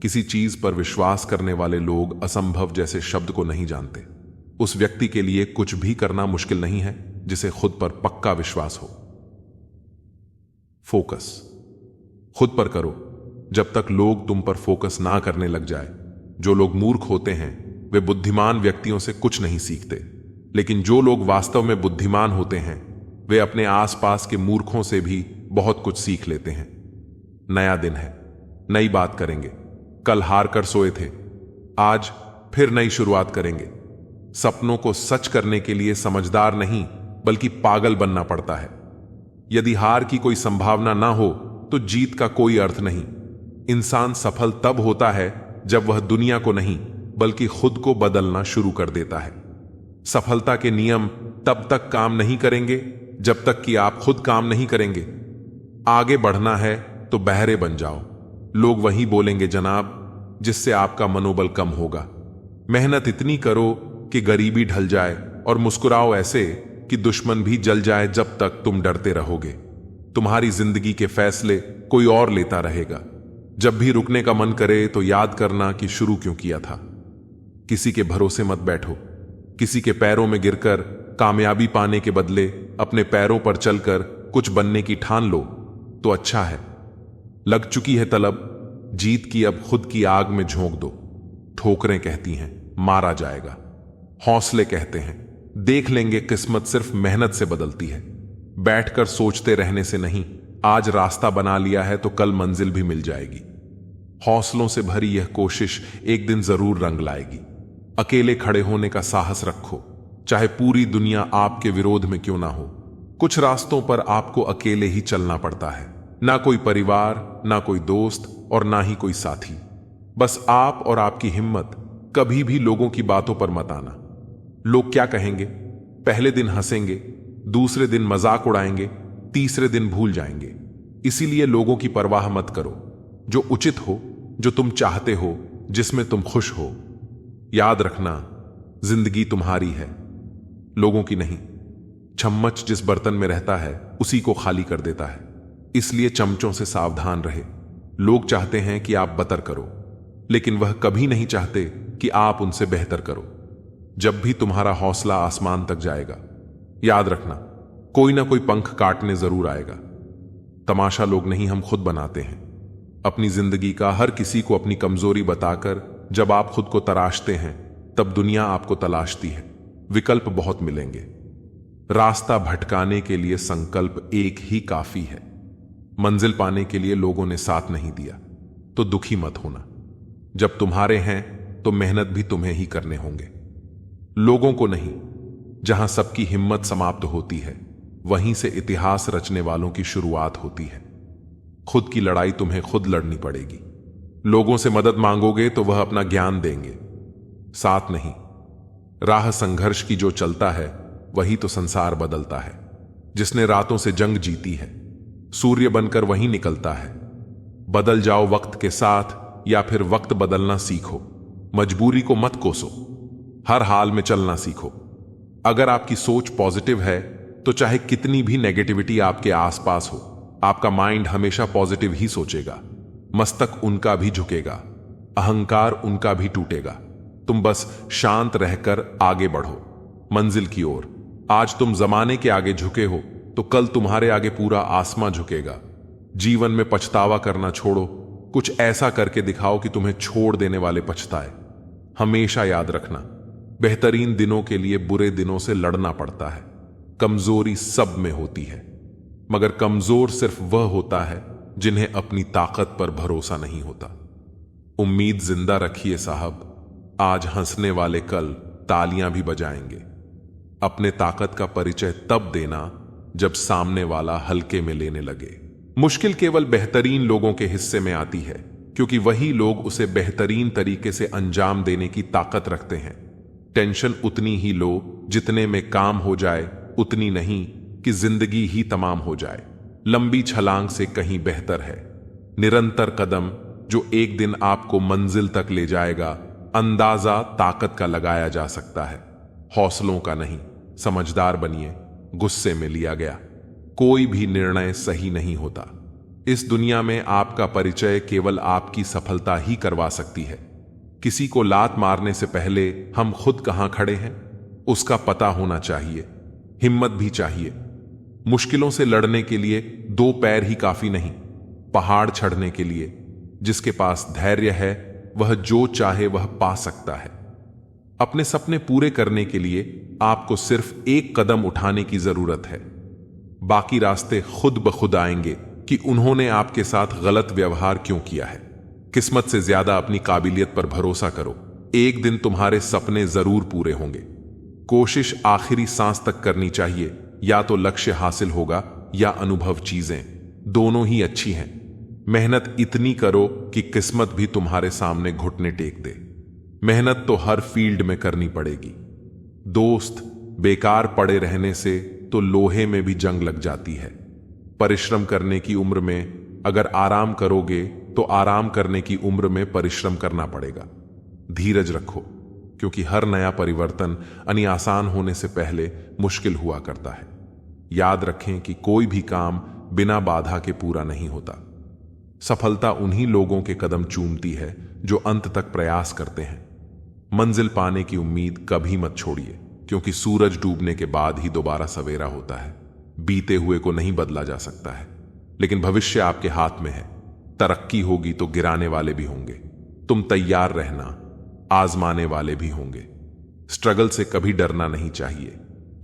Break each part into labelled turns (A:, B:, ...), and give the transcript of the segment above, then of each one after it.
A: किसी चीज पर विश्वास करने वाले लोग असंभव जैसे शब्द को नहीं जानते। उस व्यक्ति के लिए कुछ भी करना मुश्किल नहीं है जिसे खुद पर पक्का विश्वास हो। फोकस खुद पर करो जब तक लोग तुम पर फोकस ना करने लग जाए। जो लोग मूर्ख होते हैं वे बुद्धिमान व्यक्तियों से कुछ नहीं सीखते, लेकिन जो लोग वास्तव में बुद्धिमान होते हैं वे अपने आसपास के मूर्खों से भी बहुत कुछ सीख लेते हैं। नया दिन है, नई बात करेंगे। कल हार कर सोए थे, आज फिर नई शुरुआत करेंगे। सपनों को सच करने के लिए समझदार नहीं बल्कि पागल बनना पड़ता है। यदि हार की कोई संभावना ना हो तो जीत का कोई अर्थ नहीं। इंसान सफल तब होता है जब वह दुनिया को नहीं बल्कि खुद को बदलना शुरू कर देता है। सफलता के नियम तब तक काम नहीं करेंगे जब तक कि आप खुद काम नहीं करेंगे। आगे बढ़ना है तो बहरे बन जाओ। लोग वही बोलेंगे जनाब जिससे आपका मनोबल कम होगा। मेहनत इतनी करो कि गरीबी ढल जाए और मुस्कुराओ ऐसे कि दुश्मन भी जल जाए जब तक तुम डरते रहोगे। तुम्हारी जिंदगी के फैसले कोई और लेता रहेगा। जब भी रुकने का मन करे तो याद करना कि शुरू क्यों किया था। किसी के भरोसे मत बैठो। किसी के पैरों में गिरकर कामयाबी पाने के बदले अपने पैरों पर चलकर कुछ बनने की ठान लो तो अच्छा है। लग चुकी है तलब, जीत की अब खुद की आग में झोंक दो। ठोकरें कहती हैं मारा जाएगा, हौसले कहते हैं देख लेंगे। किस्मत सिर्फ मेहनत से बदलती है, बैठकर सोचते रहने से नहीं। आज रास्ता बना लिया है तो कल मंजिल भी मिल जाएगी। हौसलों से भरी यह कोशिश एक दिन जरूर रंग लाएगी। अकेले खड़े होने का साहस रखो, चाहे पूरी दुनिया आपके विरोध में क्यों ना हो। कुछ रास्तों पर आपको अकेले ही चलना पड़ता है। ना कोई परिवार, ना कोई दोस्त और ना ही कोई साथी। बस आप और आपकी हिम्मत। कभी भी लोगों की बातों पर मत आना। लोग क्या कहेंगे? पहले दिन हंसेंगे, दूसरे दिन मजाक उड़ाएंगे, तीसरे दिन भूल जाएंगे। इसीलिए लोगों की परवाह मत करो। जो उचित हो, जो तुम चाहते हो, जिसमें तुम खुश हो। याद रखना, जिंदगी तुम्हारी है, लोगों की नहीं। चम्मच जिस बर्तन में रहता है उसी को खाली कर देता है। इसलिए चमचों से सावधान रहे। लोग चाहते हैं कि आप बतर करो, लेकिन वह कभी नहीं चाहते कि आप उनसे बेहतर करो। जब भी तुम्हारा हौसला आसमान तक जाएगा, याद रखना कोई ना कोई पंख काटने जरूर आएगा। तमाशा लोग नहीं, हम खुद बनाते हैं अपनी जिंदगी का। हर किसी को अपनी कमजोरी बताकर जब आप खुद को तराशते हैं तब दुनिया आपको तलाशती है। विकल्प बहुत मिलेंगे। रास्ता भटकाने के लिए संकल्प एक ही काफी है। मंजिल पाने के लिए लोगों ने साथ नहीं दिया तो दुखी मत होना। जब तुम्हारे हैं तो मेहनत भी तुम्हें ही करने होंगे, लोगों को नहीं। जहां सबकी हिम्मत समाप्त होती है वहीं से इतिहास रचने वालों की शुरुआत होती है। खुद की लड़ाई तुम्हें खुद लड़नी पड़ेगी। लोगों से मदद मांगोगे तो वह अपना ज्ञान देंगे, साथ नहीं। राह संघर्ष की जो चलता है वही तो संसार बदलता है। जिसने रातों से जंग जीती है सूर्य बनकर वही निकलता है। बदल जाओ वक्त के साथ या फिर वक्त बदलना सीखो। मजबूरी को मत कोसो, हर हाल में चलना सीखो। अगर आपकी सोच पॉजिटिव है तो चाहे कितनी भी नेगेटिविटी आपके आसपास हो, आपका माइंड हमेशा पॉजिटिव ही सोचेगा। मस्तक उनका भी झुकेगा, अहंकार उनका भी टूटेगा। तुम बस शांत रहकर आगे बढ़ो मंजिल की ओर। आज तुम जमाने के आगे झुके हो तो कल तुम्हारे आगे पूरा आसमां झुकेगा। जीवन में पछतावा करना छोड़ो, कुछ ऐसा करके दिखाओ कि तुम्हें छोड़ देने वाले पछताए। हमेशा याद रखना, बेहतरीन दिनों के लिए बुरे दिनों से लड़ना पड़ता है। कमजोरी सब में होती है, मगर कमजोर सिर्फ वह होता है जिन्हें अपनी ताकत पर भरोसा नहीं होता। उम्मीद जिंदा रखिए साहब, आज हंसने वाले कल तालियां भी बजाएंगे। अपने ताकत का परिचय तब देना जब सामने वाला हल्के में लेने लगे। मुश्किल केवल बेहतरीन लोगों के हिस्से में आती है, क्योंकि वही लोग उसे बेहतरीन तरीके से अंजाम देने की ताकत रखते हैं। टेंशन उतनी ही लो जितने में काम हो जाए, उतनी नहीं कि जिंदगी ही तमाम हो जाए। लंबी छलांग से कहीं बेहतर है निरंतर कदम, जो एक दिन आपको मंजिल तक ले जाएगा। अंदाजा ताकत का लगाया जा सकता है, हौसलों का नहीं। समझदार बनिए, गुस्से में लिया गया कोई भी निर्णय सही नहीं होता। इस दुनिया में आपका परिचय केवल आपकी सफलता ही करवा सकती है। किसी को लात मारने से पहले हम खुद कहां खड़े हैं, उसका पता होना चाहिए। हिम्मत भी चाहिए। मुश्किलों से लड़ने के लिए 2 पैर ही काफी नहीं, पहाड़ चढ़ने के लिए जिसके पास धैर्य है वह जो चाहे वह पा सकता है। अपने सपने पूरे करने के लिए आपको सिर्फ एक कदम उठाने की जरूरत है। बाकी रास्ते खुद ब खुद आएंगे कि उन्होंने आपके साथ गलत व्यवहार क्यों किया है। किस्मत से ज्यादा अपनी काबिलियत पर भरोसा करो। एक दिन तुम्हारे सपने जरूर पूरे होंगे। कोशिश आखिरी सांस तक करनी चाहिए। या तो लक्ष्य हासिल होगा या अनुभव, चीजें दोनों ही अच्छी हैं। मेहनत इतनी करो कि किस्मत भी तुम्हारे सामने घुटने टेक दे। मेहनत तो हर फील्ड में करनी पड़ेगी दोस्त। बेकार पड़े रहने से तो लोहे में भी जंग लग जाती है। परिश्रम करने की उम्र में अगर आराम करोगे तो आराम करने की उम्र में परिश्रम करना पड़ेगा। धीरज रखो, क्योंकि हर नया परिवर्तन आसान होने से पहले मुश्किल हुआ करता है। याद रखें कि कोई भी काम बिना बाधा के पूरा नहीं होता। सफलता उन्हीं लोगों के कदम चूमती है जो अंत तक प्रयास करते हैं। मंजिल पाने की उम्मीद कभी मत छोड़िए, क्योंकि सूरज डूबने के बाद ही दोबारा सवेरा होता है। बीते हुए को नहीं बदला जा सकता है, लेकिन भविष्य आपके हाथ में है। तरक्की होगी तो गिराने वाले भी होंगे। तुम तैयार रहना, आजमाने वाले भी होंगे। स्ट्रगल से कभी डरना नहीं चाहिए,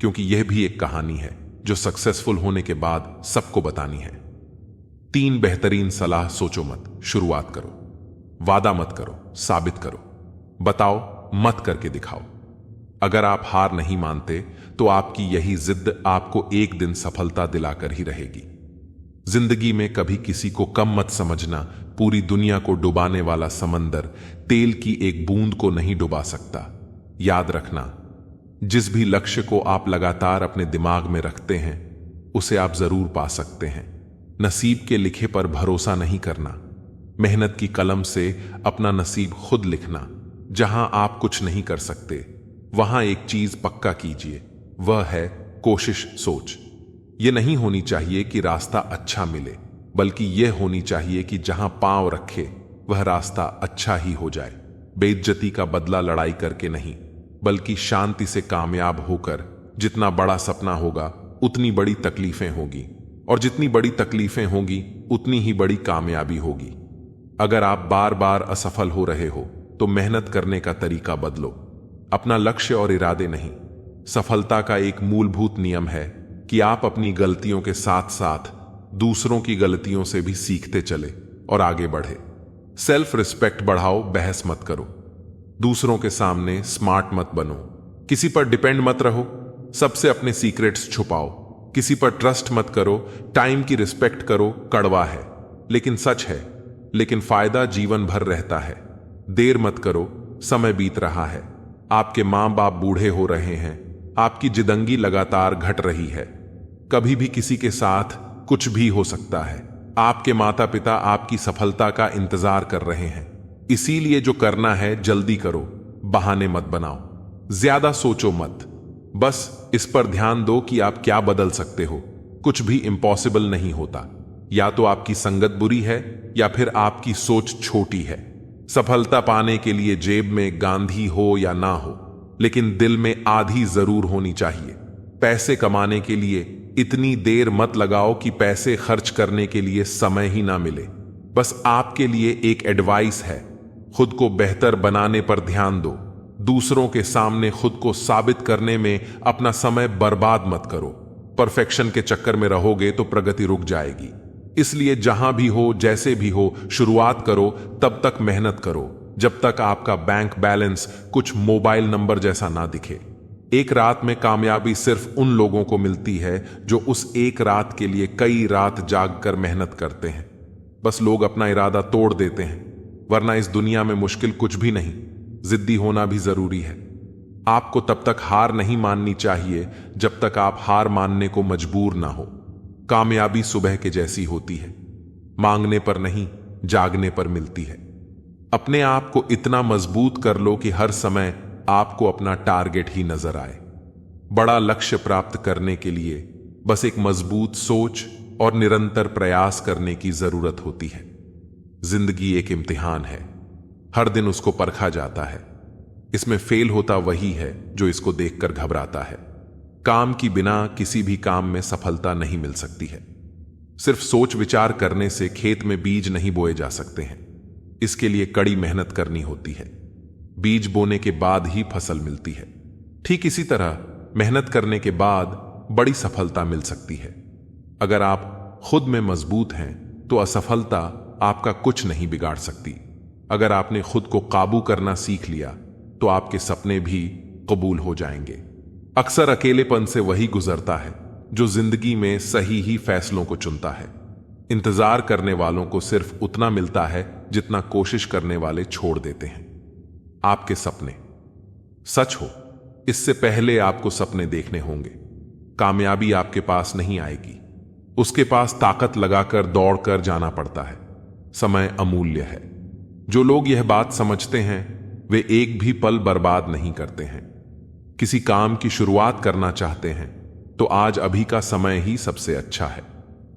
A: क्योंकि यह भी एक कहानी है जो सक्सेसफुल होने के बाद सबको बतानी है। 3 बेहतरीन सलाह सोचो मत, शुरुआत करो। वादा मत करो, साबित करो। बताओ मत करके दिखाओ। अगर आप हार नहीं मानते तो आपकी यही जिद आपको एक दिन सफलता दिलाकर ही रहेगी। जिंदगी में कभी किसी को कम मत समझना। पूरी दुनिया को डुबाने वाला समंदर तेल की एक बूंद को नहीं डुबा सकता। याद रखना, जिस भी लक्ष्य को आप लगातार अपने दिमाग में रखते हैं उसे आप जरूर पा सकते हैं। नसीब के लिखे पर भरोसा नहीं करना। मेहनत की कलम से अपना नसीब खुद लिखना। जहां आप कुछ नहीं कर सकते वहां एक चीज पक्का कीजिए, वह है कोशिश। सोच यह नहीं होनी चाहिए कि रास्ता अच्छा मिले, बल्कि यह होनी चाहिए कि जहां पांव रखे वह रास्ता अच्छा ही हो जाए। बेइज्जती का बदला लड़ाई करके नहीं, बल्कि शांति से कामयाब होकर। जितना बड़ा सपना होगा उतनी बड़ी तकलीफें होगी, और जितनी बड़ी तकलीफें होंगी उतनी ही बड़ी कामयाबी होगी। अगर आप बार बार असफल हो रहे हो तो मेहनत करने का तरीका बदलो, अपना लक्ष्य और इरादे नहीं। सफलता का एक मूलभूत नियम है कि आप अपनी गलतियों के साथ साथ दूसरों की गलतियों से भी सीखते चले और आगे बढ़े। सेल्फ रिस्पेक्ट बढ़ाओ, बहस मत करो। दूसरों के सामने स्मार्ट मत बनो। किसी पर डिपेंड मत रहो, सबसे अपने सीक्रेट्स छुपाओ। किसी पर ट्रस्ट मत करो। टाइम की रिस्पेक्ट करो, कड़वा है लेकिन सच है, लेकिन फायदा जीवन भर रहता है। देर मत करो, समय बीत रहा है। आपके मां बाप बूढ़े हो रहे हैं, आपकी जिंदगी लगातार घट रही है। कभी भी किसी के साथ कुछ भी हो सकता है। आपके माता पिता आपकी सफलता का इंतजार कर रहे हैं, इसीलिए जो करना है जल्दी करो, बहाने मत बनाओ, ज्यादा सोचो मत। बस इस पर ध्यान दो कि आप क्या बदल सकते हो। कुछ भी इम्पॉसिबल नहीं होता। या तो आपकी संगत बुरी है या फिर आपकी सोच छोटी है। सफलता पाने के लिए जेब में गांधी हो या ना हो, लेकिन दिल में आधी जरूर होनी चाहिए। पैसे कमाने के लिए इतनी देर मत लगाओ कि पैसे खर्च करने के लिए समय ही ना मिले। बस आपके लिए एक एडवाइस है, खुद को बेहतर बनाने पर ध्यान दो। दूसरों के सामने खुद को साबित करने में अपना समय बर्बाद मत करो। परफेक्शन के चक्कर में रहोगे तो प्रगति रुक जाएगी। इसलिए जहां भी हो, जैसे भी हो, शुरुआत करो। तब तक मेहनत करो जब तक आपका बैंक बैलेंस कुछ मोबाइल नंबर जैसा ना दिखे। एक रात में कामयाबी सिर्फ उन लोगों को मिलती है जो उस एक रात के लिए कई रात जागकर मेहनत करते हैं। बस लोग अपना इरादा तोड़ देते हैं, वरना इस दुनिया में मुश्किल कुछ भी नहीं। जिद्दी होना भी जरूरी है। आपको तब तक हार नहीं माननी चाहिए जब तक आप हार मानने को मजबूर ना हो। कामयाबी सुबह के जैसी होती है, मांगने पर नहीं, जागने पर मिलती है। अपने आप को इतना मजबूत कर लो कि हर समय आपको अपना टारगेट ही नजर आए। बड़ा लक्ष्य प्राप्त करने के लिए बस एक मजबूत सोच, और निरंतर प्रयास करने की जरूरत होती है। जिंदगी एक इम्तिहान है, हर दिन उसको परखा जाता है। इसमें फेल होता वही है जो इसको देखकर घबराता है। काम की बिना किसी भी काम में सफलता नहीं मिल सकती है। सिर्फ सोच विचार करने से खेत में बीज नहीं बोए जा सकते हैं। इसके लिए कड़ी मेहनत करनी होती है। बीज बोने के बाद ही फसल मिलती है। ठीक इसी तरह मेहनत करने के बाद बड़ी सफलता मिल सकती है। अगर आप खुद में मजबूत हैं तो असफलता आपका कुछ नहीं बिगाड़ सकती। अगर आपने खुद को काबू करना सीख लिया तो आपके सपने भी कबूल हो जाएंगे। अक्सर अकेलेपन से वही गुजरता है जो जिंदगी में सही ही फैसलों को चुनता है। इंतजार करने वालों को सिर्फ उतना मिलता है जितना कोशिश करने वाले छोड़ देते हैं। आपके सपने सच हो, इससे पहले आपको सपने देखने होंगे। कामयाबी आपके पास नहीं आएगी, उसके पास ताकत लगाकर दौड़कर जाना पड़ता है। समय अमूल्य है। जो लोग यह बात समझते हैं वे एक भी पल बर्बाद नहीं करते हैं। किसी काम की शुरुआत करना चाहते हैं तो आज अभी का समय ही सबसे अच्छा है।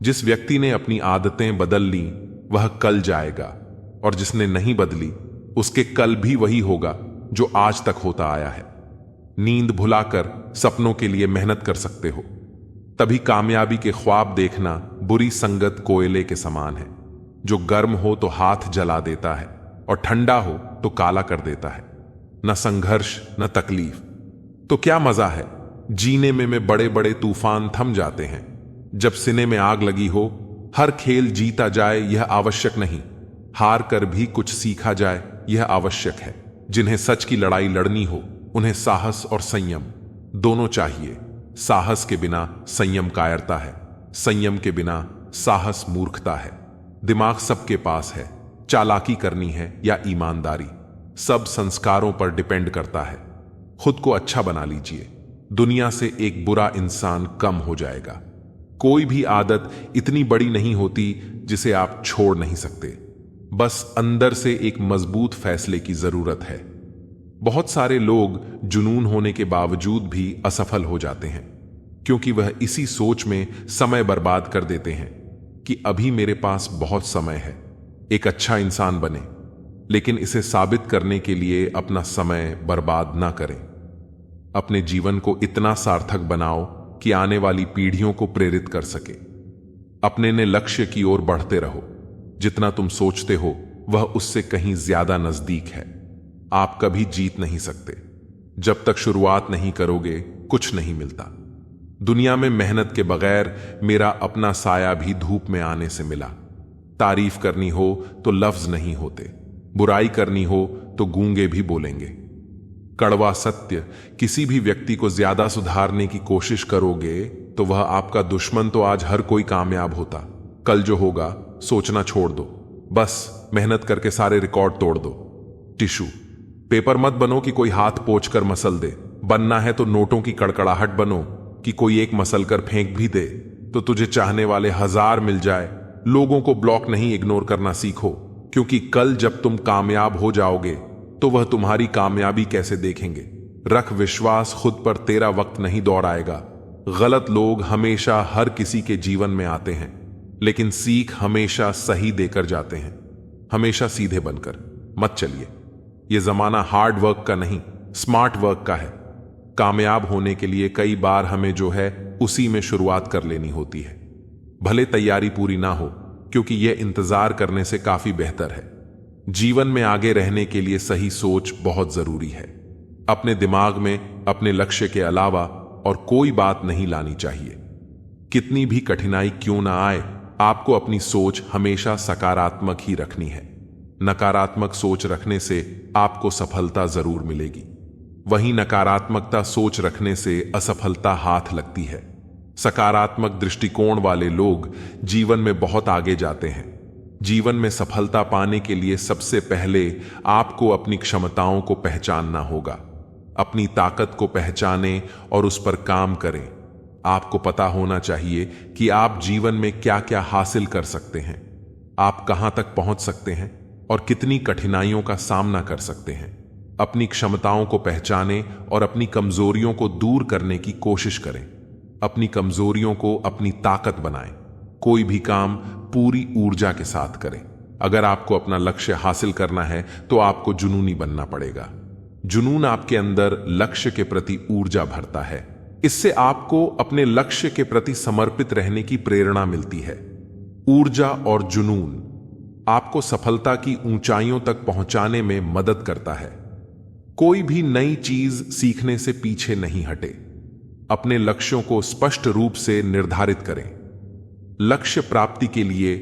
A: जिस व्यक्ति ने अपनी आदतें बदल ली वह कल जाएगा, और जिसने नहीं बदली उसके कल भी वही होगा जो आज तक होता आया है। नींद भुलाकर सपनों के लिए मेहनत कर सकते हो, तभी कामयाबी के ख्वाब देखना बुरी संगत कोयले के समान है, जो गर्म हो तो हाथ जला देता है और ठंडा हो तो काला कर देता है। न संघर्ष न तकलीफ तो क्या मजा है जीने में बड़े बड़े तूफान थम जाते हैं। जब सीने में आग लगी हो, हर खेल जीता जाए यह आवश्यक नहीं, हार कर भी कुछ सीखा जाए यह आवश्यक है। जिन्हें सच की लड़ाई लड़नी हो उन्हें साहस और संयम दोनों चाहिए। साहस के बिना संयम कायरता है, संयम के बिना साहस मूर्खता है। दिमाग सबके पास है, चालाकी करनी है या ईमानदारी, सब संस्कारों पर डिपेंड करता है। खुद को अच्छा बना लीजिए, दुनिया से एक बुरा इंसान कम हो जाएगा। कोई भी आदत इतनी बड़ी नहीं होती जिसे आप छोड़ नहीं सकते, बस अंदर से एक मजबूत फैसले की जरूरत है। बहुत सारे लोग जुनून होने के बावजूद भी असफल हो जाते हैं, क्योंकि वह इसी सोच में समय बर्बाद कर देते हैं कि अभी मेरे पास बहुत समय है एक अच्छा इंसान बने, लेकिन इसे साबित करने के लिए अपना समय बर्बाद ना करें। अपने जीवन को इतना सार्थक बनाओ कि आने वाली पीढ़ियों को प्रेरित कर सके। अपने ने लक्ष्य की ओर बढ़ते रहो। जितना तुम सोचते हो वह उससे कहीं ज्यादा नजदीक है। आप कभी जीत नहीं सकते, जब तक शुरुआत नहीं करोगे कुछ नहीं मिलता। दुनिया में मेहनत के बगैर मेरा अपना साया भी धूप में आने से मिला। तारीफ करनी हो तो लफ्ज नहीं होते, बुराई करनी हो तो गूंगे भी बोलेंगे। कड़वा सत्य, किसी भी व्यक्ति को ज्यादा सुधारने की कोशिश करोगे तो वह आपका दुश्मन तो आज हर कोई कामयाब होता, कल जो होगा सोचना छोड़ दो। बस मेहनत करके सारे रिकॉर्ड तोड़ दो। टिश्यू पेपर मत बनो कि कोई हाथ पोंछ कर मसल दे। बनना है तो नोटों की कड़कड़ाहट बनो कि कोई एक मसल कर फेंक भी दे तो तुझे चाहने वाले 1000 मिल जाए। लोगों को ब्लॉक नहीं इग्नोर करना सीखो, क्योंकि कल जब तुम कामयाब हो जाओगे तो वह तुम्हारी कामयाबी कैसे देखेंगे। रख विश्वास खुद पर, तेरा वक्त नहीं दौड़ आएगा। गलत लोग हमेशा हर किसी के जीवन में आते हैं, लेकिन सीख हमेशा सही देकर जाते हैं। हमेशा सीधे बनकर मत चलिए। यह जमाना हार्ड वर्क का नहीं, स्मार्ट वर्क का है। कामयाब होने के लिए कई बार हमें जो है उसी में शुरुआत कर लेनी होती है, भले तैयारी पूरी ना हो, क्योंकि यह इंतजार करने से काफी बेहतर है। जीवन में आगे रहने के लिए सही सोच बहुत जरूरी है। अपने दिमाग में अपने लक्ष्य के अलावा और कोई बात नहीं लानी चाहिए। कितनी भी कठिनाई क्यों ना आए, आपको अपनी सोच हमेशा सकारात्मक ही रखनी है। नकारात्मक सोच रखने से आपको सफलता जरूर मिलेगी, वहीं नकारात्मकता सोच रखने से असफलता हाथ लगती है। सकारात्मक दृष्टिकोण वाले लोग जीवन में बहुत आगे जाते हैं। जीवन में सफलता पाने के लिए सबसे पहले आपको अपनी क्षमताओं को पहचानना होगा। अपनी ताकत को पहचानें और उस पर काम करें। आपको पता होना चाहिए कि आप जीवन में क्या क्या हासिल कर सकते हैं, आप कहां तक पहुंच सकते हैं और कितनी कठिनाइयों का सामना कर सकते हैं। अपनी क्षमताओं को पहचानें और अपनी कमजोरियों को दूर करने की कोशिश करें। अपनी कमजोरियों को अपनी ताकत बनाएं। कोई भी काम पूरी ऊर्जा के साथ करें। अगर आपको अपना लक्ष्य हासिल करना है तो आपको जुनूनी बनना पड़ेगा। जुनून आपके अंदर लक्ष्य के प्रति ऊर्जा भरता है। इससे आपको अपने लक्ष्य के प्रति समर्पित रहने की प्रेरणा मिलती है। ऊर्जा और जुनून आपको सफलता की ऊंचाइयों तक पहुंचाने में मदद करता है। कोई भी नई चीज सीखने से पीछे नहीं हटे। अपने लक्ष्यों को स्पष्ट रूप से निर्धारित करें। लक्ष्य प्राप्ति के लिए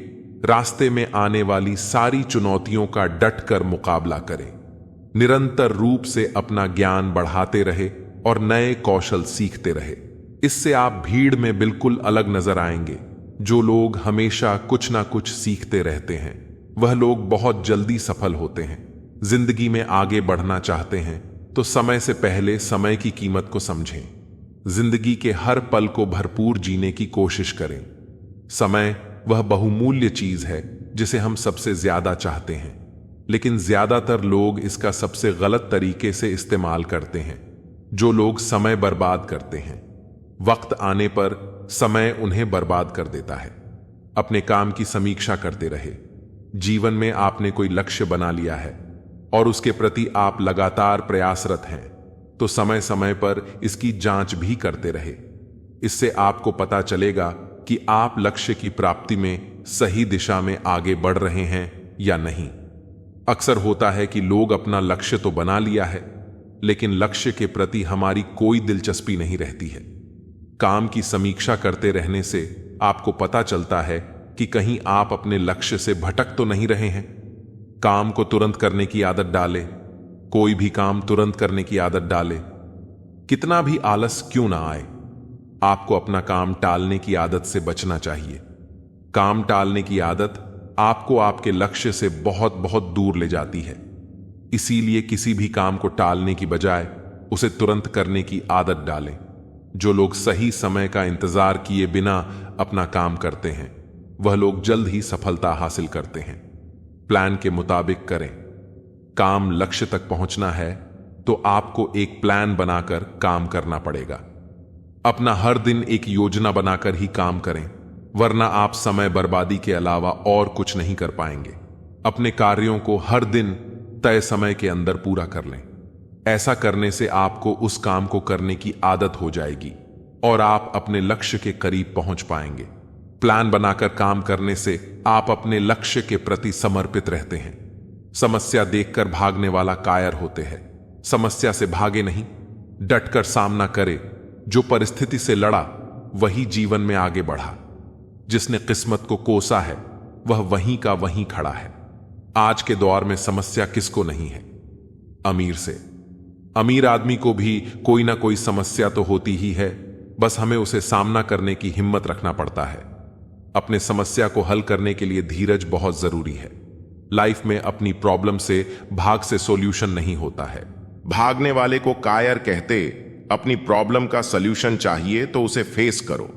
A: रास्ते में आने वाली सारी चुनौतियों का डटकर मुकाबला करें। निरंतर रूप से अपना ज्ञान बढ़ाते रहे और नए कौशल सीखते रहे। इससे आप भीड़ में बिल्कुल अलग नजर आएंगे। जो लोग हमेशा कुछ ना कुछ सीखते रहते हैं वह लोग बहुत जल्दी सफल होते हैं। जिंदगी में आगे बढ़ना चाहते हैं तो समय से पहले समय की कीमत को समझें। जिंदगी के हर पल को भरपूर जीने की कोशिश करें। समय वह बहुमूल्य चीज है जिसे हम सबसे ज्यादा चाहते हैं, लेकिन ज्यादातर लोग इसका सबसे गलत तरीके से इस्तेमाल करते हैं। जो लोग समय बर्बाद करते हैं, वक्त आने पर समय उन्हें बर्बाद कर देता है। अपने काम की समीक्षा करते रहे। जीवन में आपने कोई लक्ष्य बना लिया है और उसके प्रति आप लगातार प्रयासरत हैं, तो समय समय पर इसकी जांच भी करते रहे। इससे आपको पता चलेगा कि आप लक्ष्य की प्राप्ति में सही दिशा में आगे बढ़ रहे हैं या नहीं। अक्सर होता है कि लोग अपना लक्ष्य तो बना लिया है, लेकिन लक्ष्य के प्रति हमारी कोई दिलचस्पी नहीं रहती है। काम की समीक्षा करते रहने से आपको पता चलता है कि कहीं आप अपने लक्ष्य से भटक तो नहीं रहे हैं। काम को तुरंत करने की आदत डालें। कोई भी काम तुरंत करने की आदत डालें। कितना भी आलस क्यों ना आए, आपको अपना काम टालने की आदत से बचना चाहिए। काम टालने की आदत आपको आपके लक्ष्य से बहुत बहुत दूर ले जाती है। इसीलिए किसी भी काम को टालने की बजाय उसे तुरंत करने की आदत डालें। जो लोग सही समय का इंतजार किए बिना अपना काम करते हैं वह लोग जल्द ही सफलता हासिल करते हैं। प्लान के मुताबिक करें। काम लक्ष्य तक पहुंचना है तो आपको एक प्लान बनाकर काम करना पड़ेगा। अपना हर दिन एक योजना बनाकर ही काम करें, वरना आप समय बर्बादी के अलावा और कुछ नहीं कर पाएंगे। अपने कार्यों को हर दिन तय समय के अंदर पूरा कर लें। ऐसा करने से आपको उस काम को करने की आदत हो जाएगी और आप अपने लक्ष्य के करीब पहुंच पाएंगे। प्लान बनाकर काम करने से आप अपने लक्ष्य के प्रति समर्पित रहते हैं। समस्या देखकर भागने वाला कायर होते हैं। समस्या से भागे नहीं, डटकर सामना करे। जो परिस्थिति से लड़ा वही जीवन में आगे बढ़ा। जिसने किस्मत को कोसा है वह वहीं का वहीं खड़ा है। आज के दौर में समस्या किसको नहीं है? अमीर से। अमीर आदमी को भी कोई ना कोई समस्या तो होती ही है, बस हमें उसे सामना करने की हिम्मत रखना पड़ता है। अपने समस्या को हल करने के लिए धीरज बहुत जरूरी है। लाइफ में अपनी प्रॉब्लम से भाग से सॉल्यूशन नहीं होता है।
B: भागने वाले को कायर कहते। अपनी प्रॉब्लम का सॉल्यूशन चाहिए तो उसे फेस करो।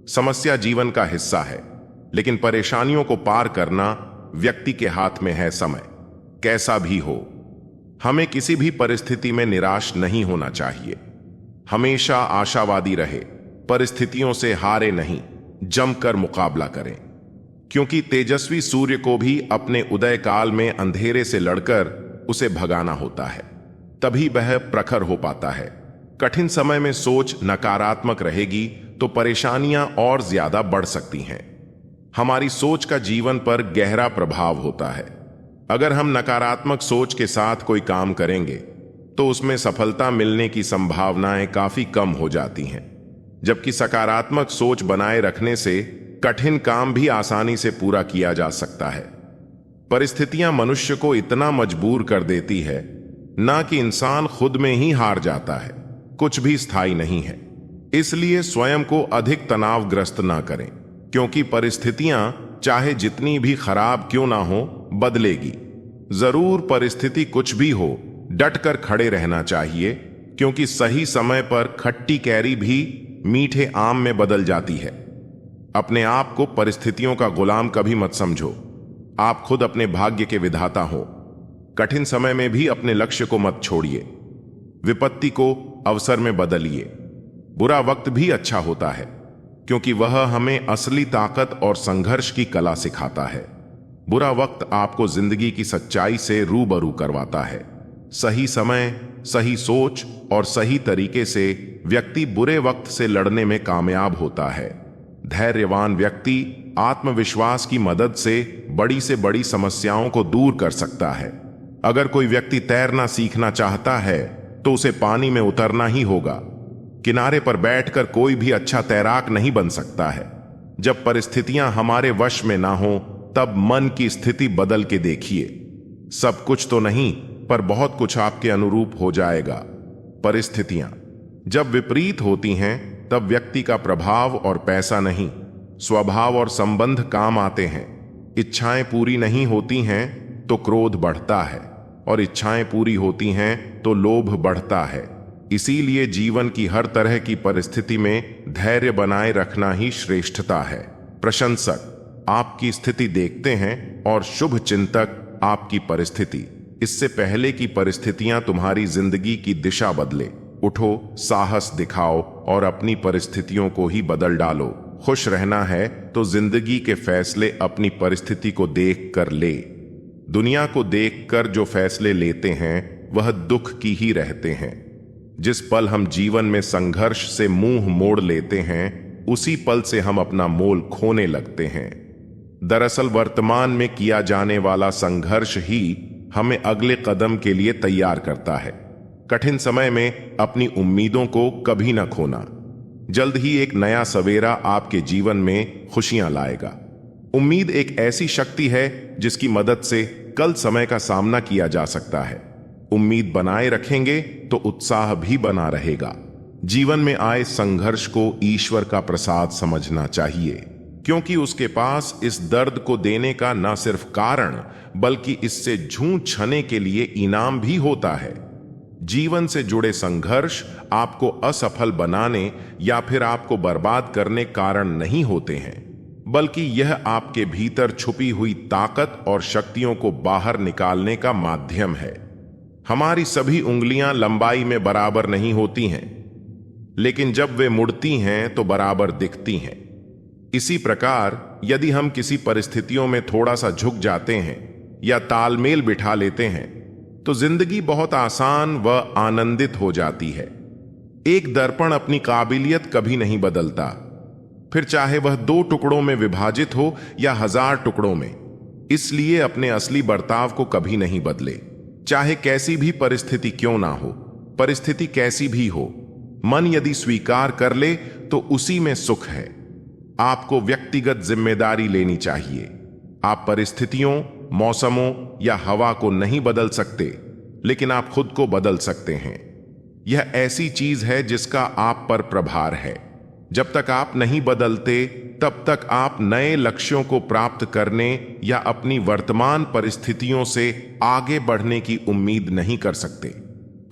B: समस्या जीवन का हिस्सा है, लेकिन परेशानियों को पार करना व्यक्ति के हाथ में है। समय कैसा भी हो, हमें किसी भी परिस्थिति में निराश नहीं होना चाहिए। हमेशा आशावादी रहे। परिस्थितियों से हारे नहीं, जमकर मुकाबला करें, क्योंकि तेजस्वी सूर्य को भी अपने उदय काल में अंधेरे से लड़कर उसे भगाना होता है, तभी वह प्रखर हो पाता है। कठिन समय में सोच नकारात्मक रहेगी तो परेशानियां और ज्यादा बढ़ सकती हैं। हमारी सोच का जीवन पर गहरा प्रभाव होता है। अगर हम नकारात्मक सोच के साथ कोई काम करेंगे तो उसमें सफलता मिलने की संभावनाएं काफी कम हो जाती हैं, जबकि सकारात्मक सोच बनाए रखने से कठिन काम भी आसानी से पूरा किया जा सकता है। परिस्थितियां मनुष्य को इतना मजबूर कर देती है ना कि इंसान खुद में ही हार जाता है। कुछ भी स्थायी नहीं है, इसलिए स्वयं को अधिक तनावग्रस्त ना करें, क्योंकि परिस्थितियां चाहे जितनी भी खराब क्यों ना हो बदलेगी। जरूर परिस्थिति कुछ भी हो, डटकर खड़े रहना चाहिए, क्योंकि सही समय पर खट्टी कैरी भी मीठे आम में बदल जाती है। अपने आप को परिस्थितियों का गुलाम कभी मत समझो। आप खुद अपने भाग्य के विधाता हो। कठिन समय में भी अपने लक्ष्य को मत छोड़िए। विपत्ति को अवसर में बदलिए। बुरा वक्त भी अच्छा होता है, क्योंकि वह हमें असली ताकत और संघर्ष की कला सिखाता है। बुरा वक्त आपको जिंदगी की सच्चाई से रूबरू करवाता है। सही समय, सही सोच और सही तरीके से व्यक्ति बुरे वक्त से लड़ने में कामयाब होता है। धैर्यवान व्यक्ति आत्मविश्वास की मदद से बड़ी समस्याओं को दूर कर सकता है। अगर कोई व्यक्ति तैरना सीखना चाहता है तो उसे पानी में उतरना ही होगा। किनारे पर बैठकर कोई भी अच्छा तैराक नहीं बन सकता है। जब परिस्थितियां हमारे वश में ना हो तब मन की स्थिति बदल के देखिए। सब कुछ तो नहीं, पर बहुत कुछ आपके अनुरूप हो जाएगा। परिस्थितियां जब विपरीत होती हैं तब व्यक्ति का प्रभाव और पैसा नहीं, स्वभाव और संबंध काम आते हैं। इच्छाएं पूरी नहीं होती हैं तो क्रोध बढ़ता है, और इच्छाएं पूरी होती हैं तो लोभ बढ़ता है। इसीलिए जीवन की हर तरह की परिस्थिति में धैर्य बनाए रखना ही श्रेष्ठता है। प्रशंसक आपकी स्थिति देखते हैं और शुभ चिंतक आपकी परिस्थिति। इससे पहले कि परिस्थितियां तुम्हारी जिंदगी की दिशा बदले, उठो, साहस दिखाओ और अपनी परिस्थितियों को ही बदल डालो। खुश रहना है तो जिंदगी के फैसले अपनी परिस्थिति को देख कर ले। दुनिया को देखकर जो फैसले लेते हैं वह दुख की ही रहते हैं। जिस पल हम जीवन में संघर्ष से मुंह मोड़ लेते हैं उसी पल से हम अपना मोल खोने लगते हैं। दरअसल वर्तमान में किया जाने वाला संघर्ष ही हमें अगले कदम के लिए तैयार करता है। कठिन समय में अपनी उम्मीदों को कभी न खोना। जल्द ही एक नया सवेरा आपके जीवन में खुशियां लाएगा। उम्मीद एक ऐसी शक्ति है जिसकी मदद से कल समय का सामना किया जा सकता है। उम्मीद बनाए रखेंगे तो उत्साह भी बना रहेगा। जीवन में आए संघर्ष को ईश्वर का प्रसाद समझना चाहिए, क्योंकि उसके पास इस दर्द को देने का न सिर्फ कारण बल्कि इससे जूझने के लिए इनाम भी होता है। जीवन से जुड़े संघर्ष आपको असफल बनाने या फिर आपको बर्बाद करने कारण नहीं होते हैं, बल्कि यह आपके भीतर छुपी हुई ताकत और शक्तियों को बाहर निकालने का माध्यम है। हमारी सभी उंगलियां लंबाई में बराबर नहीं होती हैं, लेकिन जब वे मुड़ती हैं तो बराबर दिखती हैं। इसी प्रकार यदि हम किसी परिस्थितियों में थोड़ा सा झुक जाते हैं या तालमेल बिठा लेते हैं तो जिंदगी बहुत आसान व आनंदित हो जाती है। एक दर्पण अपनी काबिलियत कभी नहीं बदलता, फिर चाहे वह 2 टुकड़ों में विभाजित हो या 1000 टुकड़ों में। इसलिए अपने असली बर्ताव को कभी नहीं बदले, चाहे कैसी भी परिस्थिति क्यों ना हो। परिस्थिति कैसी भी हो, मन यदि स्वीकार कर ले तो उसी में सुख है। आपको व्यक्तिगत जिम्मेदारी लेनी चाहिए। आप परिस्थितियों, मौसमों या हवा को नहीं बदल सकते, लेकिन आप खुद को बदल सकते हैं। यह ऐसी चीज है जिसका आप पर प्रभार है। जब तक आप नहीं बदलते तब तक आप नए लक्ष्यों को प्राप्त करने या अपनी वर्तमान परिस्थितियों से आगे बढ़ने की उम्मीद नहीं कर सकते।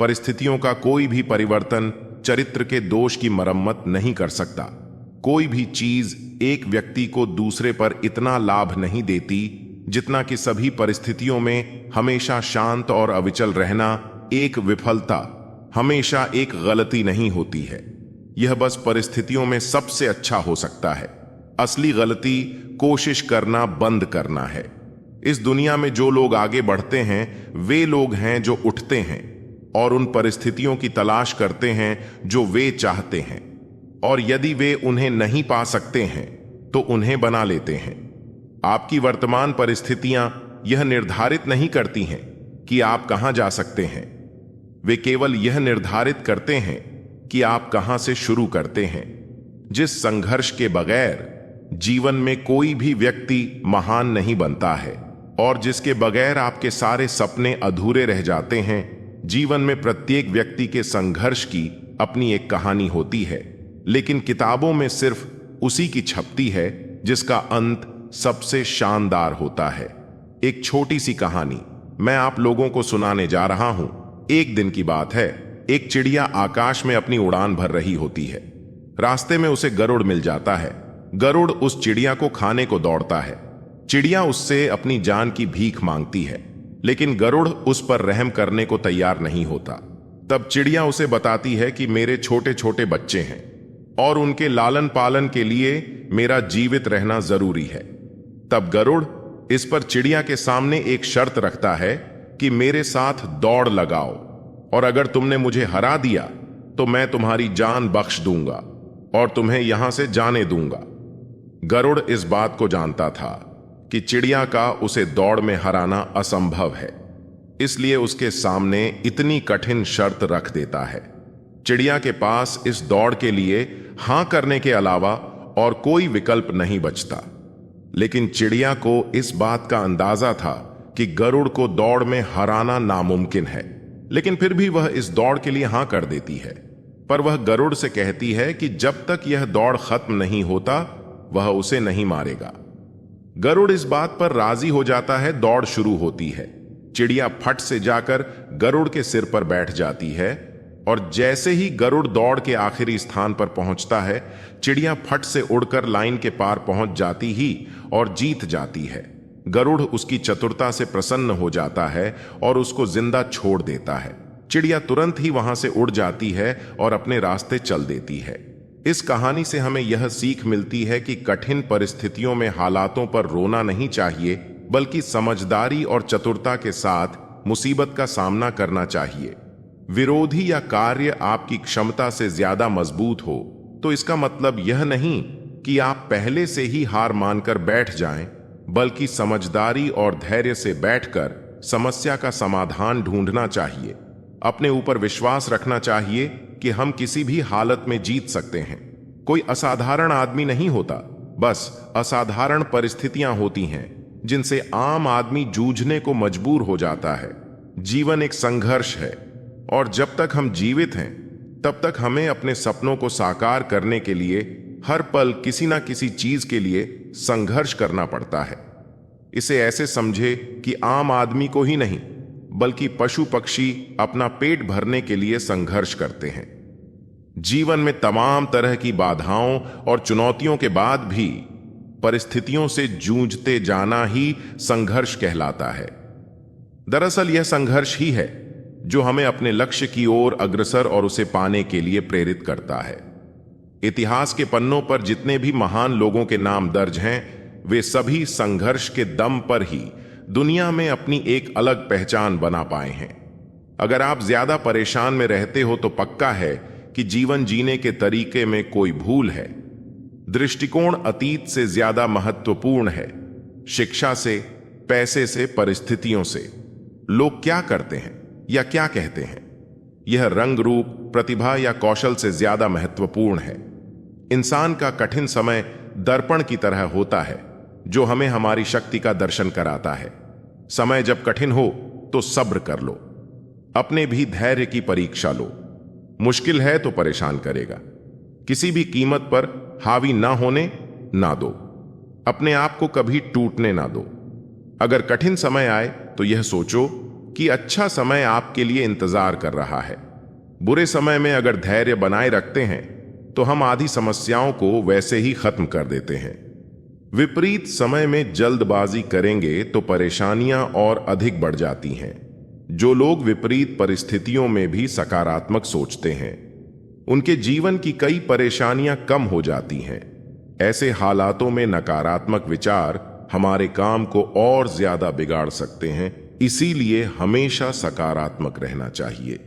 B: परिस्थितियों का कोई भी परिवर्तन चरित्र के दोष की मरम्मत नहीं कर सकता। कोई भी चीज एक व्यक्ति को दूसरे पर इतना लाभ नहीं देती जितना कि सभी परिस्थितियों में हमेशा शांत और अविचल रहना। एक विफलता हमेशा एक गलती नहीं होती है, यह बस परिस्थितियों में सबसे अच्छा हो सकता है। असली गलती कोशिश करना बंद करना है। इस दुनिया में जो लोग आगे बढ़ते हैं वे लोग हैं जो उठते हैं और उन परिस्थितियों की तलाश करते हैं जो वे चाहते हैं, और यदि वे उन्हें नहीं पा सकते हैं तो उन्हें बना लेते हैं। आपकी वर्तमान परिस्थितियां यह निर्धारित नहीं करती हैं कि आप कहां जा सकते हैं, वे केवल यह निर्धारित करते हैं कि आप कहां से शुरू करते हैं। जिस संघर्ष के बगैर जीवन में कोई भी व्यक्ति महान नहीं बनता है और जिसके बगैर आपके सारे सपने अधूरे रह जाते हैं। जीवन में प्रत्येक व्यक्ति के संघर्ष की अपनी एक कहानी होती है, लेकिन किताबों में सिर्फ उसी की छपती है जिसका अंत सबसे शानदार होता है। एक छोटी सी कहानी मैं आप लोगों को सुनाने जा रहा हूं। एक दिन की बात है, एक चिड़िया आकाश में अपनी उड़ान भर रही होती है। रास्ते में उसे गरुड़ मिल जाता है। गरुड़ उस चिड़िया को खाने को दौड़ता है। चिड़िया उससे अपनी जान की भीख मांगती है, लेकिन गरुड़ उस पर रहम करने को तैयार नहीं होता। तब चिड़िया उसे बताती है कि मेरे छोटे छोटे बच्चे हैं, और उनके लालन पालन के लिए मेरा जीवित रहना जरूरी है। तब गरुड़ इस पर चिड़िया के सामने एक शर्त रखता है कि मेरे साथ दौड़ लगाओ, और अगर तुमने मुझे हरा दिया तो मैं तुम्हारी जान बख्श दूंगा और तुम्हें यहां से जाने दूंगा। गरुड़ इस बात को जानता था कि चिड़िया का उसे दौड़ में हराना असंभव है, इसलिए उसके सामने इतनी कठिन शर्त रख देता है। चिड़िया के पास इस दौड़ के लिए हां करने के अलावा और कोई विकल्प नहीं बचता। लेकिन चिड़िया को इस बात का अंदाजा था कि गरुड़ को दौड़ में हराना नामुमकिन है, लेकिन फिर भी वह इस दौड़ के लिए हां कर देती है। पर वह गरुड़ से कहती है कि जब तक यह दौड़ खत्म नहीं होता वह उसे नहीं मारेगा। गरुड़ इस बात पर राजी हो जाता है। दौड़ शुरू होती है। चिड़िया फट से जाकर गरुड़ के सिर पर बैठ जाती है, और जैसे ही गरुड़ दौड़ के आखिरी स्थान पर पहुंचता है, चिड़िया फट से उड़कर लाइन के पार पहुंच जाती ही और जीत जाती है। गरुड़ उसकी चतुरता से प्रसन्न हो जाता है और उसको जिंदा छोड़ देता है। चिड़िया तुरंत ही वहां से उड़ जाती है और अपने रास्ते चल देती है। इस कहानी से हमें यह सीख मिलती है कि कठिन परिस्थितियों में हालातों पर रोना नहीं चाहिए, बल्कि समझदारी और चतुरता के साथ मुसीबत का सामना करना चाहिए। विरोधी या कार्य आपकी क्षमता से ज्यादा मजबूत हो तो इसका मतलब यह नहीं कि आप पहले से ही हार मानकर बैठ जाएं, बल्कि समझदारी और धैर्य से बैठकर समस्या का समाधान ढूंढना चाहिए। अपने ऊपर विश्वास रखना चाहिए कि हम किसी भी हालत में जीत सकते हैं। कोई असाधारण आदमी नहीं होता, बस असाधारण परिस्थितियां होती हैं जिनसे आम आदमी जूझने को मजबूर हो जाता है। जीवन एक संघर्ष है, और जब तक हम जीवित हैं तब तक हमें अपने सपनों को साकार करने के लिए हर पल किसी ना किसी चीज के लिए संघर्ष करना पड़ता है। इसे ऐसे समझे कि आम आदमी को ही नहीं, बल्कि पशु पक्षी अपना पेट भरने के लिए संघर्ष करते हैं। जीवन में तमाम तरह की बाधाओं और चुनौतियों के बाद भी परिस्थितियों से जूझते जाना ही संघर्ष कहलाता है। दरअसल यह संघर्ष ही है जो हमें अपने लक्ष्य की ओर अग्रसर और उसे पाने के लिए प्रेरित करता है। इतिहास के पन्नों पर जितने भी महान लोगों के नाम दर्ज हैं, वे सभी संघर्ष के दम पर ही दुनिया में अपनी एक अलग पहचान बना पाए हैं। अगर आप ज्यादा परेशान में रहते हो तो पक्का है कि जीवन जीने के तरीके में कोई भूल है। दृष्टिकोण अतीत से ज्यादा महत्वपूर्ण है। शिक्षा से, पैसे से, परिस्थितियों से। लोग क्या करते हैं या क्या कहते हैं, यह रंग रूप, प्रतिभा या कौशल से ज्यादा महत्वपूर्ण है। इंसान का कठिन समय दर्पण की तरह होता है जो हमें हमारी शक्ति का दर्शन कराता है। समय जब कठिन हो तो सब्र कर लो, अपने भी धैर्य की परीक्षा लो। मुश्किल है तो परेशान करेगा, किसी भी कीमत पर हावी ना होने ना दो। अपने आप को कभी टूटने ना दो। अगर कठिन समय आए तो यह सोचो कि अच्छा समय आपके लिए इंतजार कर रहा है। बुरे समय में अगर धैर्य बनाए रखते हैं तो हम आधी समस्याओं को वैसे ही खत्म कर देते हैं। विपरीत समय में जल्दबाजी करेंगे तो परेशानियां और अधिक बढ़ जाती हैं। जो लोग विपरीत परिस्थितियों में भी सकारात्मक सोचते हैं, उनके जीवन की कई परेशानियां कम हो जाती हैं। ऐसे हालातों में नकारात्मक विचार हमारे काम को और ज्यादा बिगाड़ सकते हैं, इसीलिए हमेशा सकारात्मक रहना चाहिए।